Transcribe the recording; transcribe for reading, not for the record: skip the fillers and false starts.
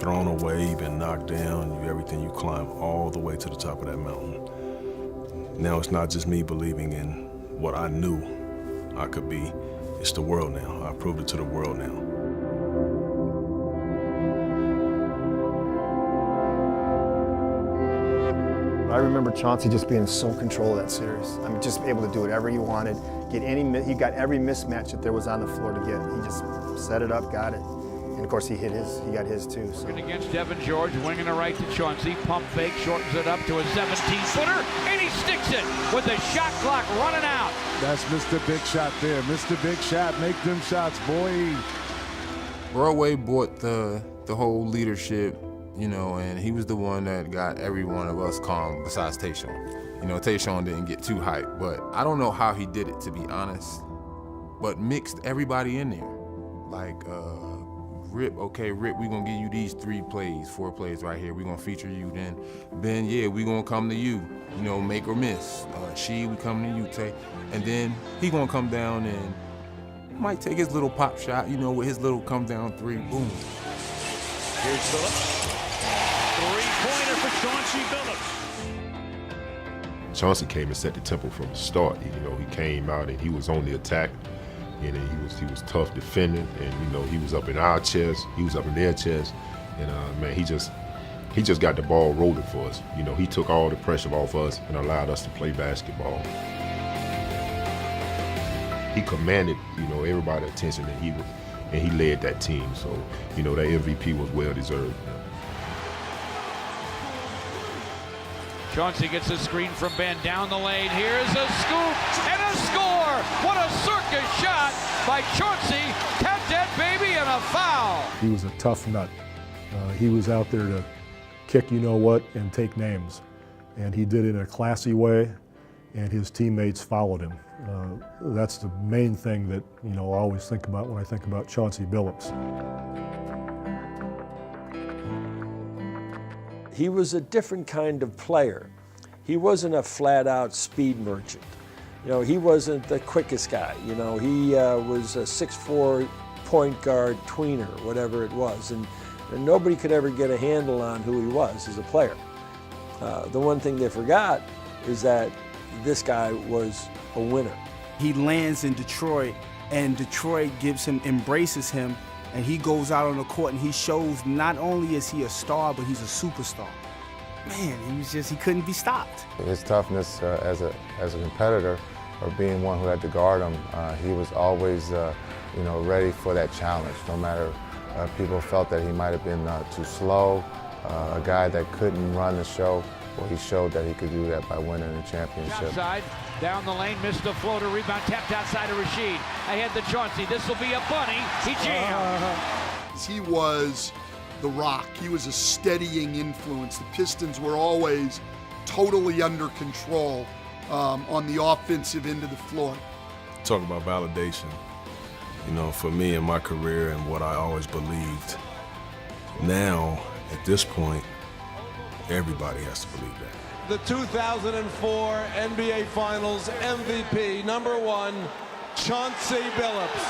thrown away, you've been knocked down, everything, you climb all the way to the top of that mountain. Now it's not just me believing in what I knew I could be, it's the world now. I proved it to the world now. I remember Chauncey just being so in control of that series. I mean, just able to do whatever he wanted, he got every mismatch that there was on the floor to get. He just set it up, got it. And of course he got his too. So. Against Devin George, winging the right to Chauncey, pump fake, shortens it up to a 17-footer, and he sticks it with the shot clock running out. That's Mr. Big Shot there. Mr. Big Shot, make them shots, boy. Broadway brought the whole leadership, you know, and he was the one that got every one of us calm besides Tayshaun. You know, Tayshaun didn't get too hyped, but I don't know how he did it, to be honest, but mixed everybody in there. Like, Rip, okay, Rip, we're gonna give you these 4 plays right here. We're gonna feature you. Then Ben, yeah, we're gonna come to you, you know, make or miss. We come to you, Tay. And then he gonna come down and might take his little pop shot, you know, with his little come down 3, boom. Here's Phillips. 3-pointer for Chauncey Billups. Chauncey came and set the tempo from the start. You know, he came out and he was on the attack, and he was tough defending, and you know, he was up in our chest, he was up in their chest, and man, he just got the ball rolling for us. You know, he took all the pressure off us and allowed us to play basketball. He commanded, you know, everybody's attention, and he led that team. So, you know, that MVP was well deserved. Chauncey gets a screen from Ben down the lane. Here's a scoop and a score. What a circus shot by Chauncey. Tap that baby and a foul. He was a tough nut. He was out there to kick you know what and take names. And he did it in a classy way, and his teammates followed him. That's the main thing that, you know, I always think about when I think about Chauncey Billups. He was a different kind of player. He wasn't a flat-out speed merchant. You know, he wasn't the quickest guy. You know, he was a 6'4" point guard tweener, whatever it was, and nobody could ever get a handle on who he was as a player. The one thing they forgot is that this guy was a winner. He lands in Detroit, and Detroit embraces him, and he goes out on the court and he shows not only is he a star, but he's a superstar. Man, he couldn't be stopped. His toughness as a competitor, or being one who had to guard him, he was always you know, ready for that challenge. No matter people felt that he might have been too slow, a guy that couldn't run the show. Well, he showed that he could do that by winning the championship. Outside, down the lane, missed the floater, rebound tapped outside of Rasheed. Ahead to Chauncey, this will be a bunny. He jammed. He was the rock. He was a steadying influence. The Pistons were always totally under control on the offensive end of the floor. Talk about validation. You know, for me in my career and what I always believed, now, at this point, everybody has to believe that. The 2004 NBA Finals MVP, #1, Chauncey Billups.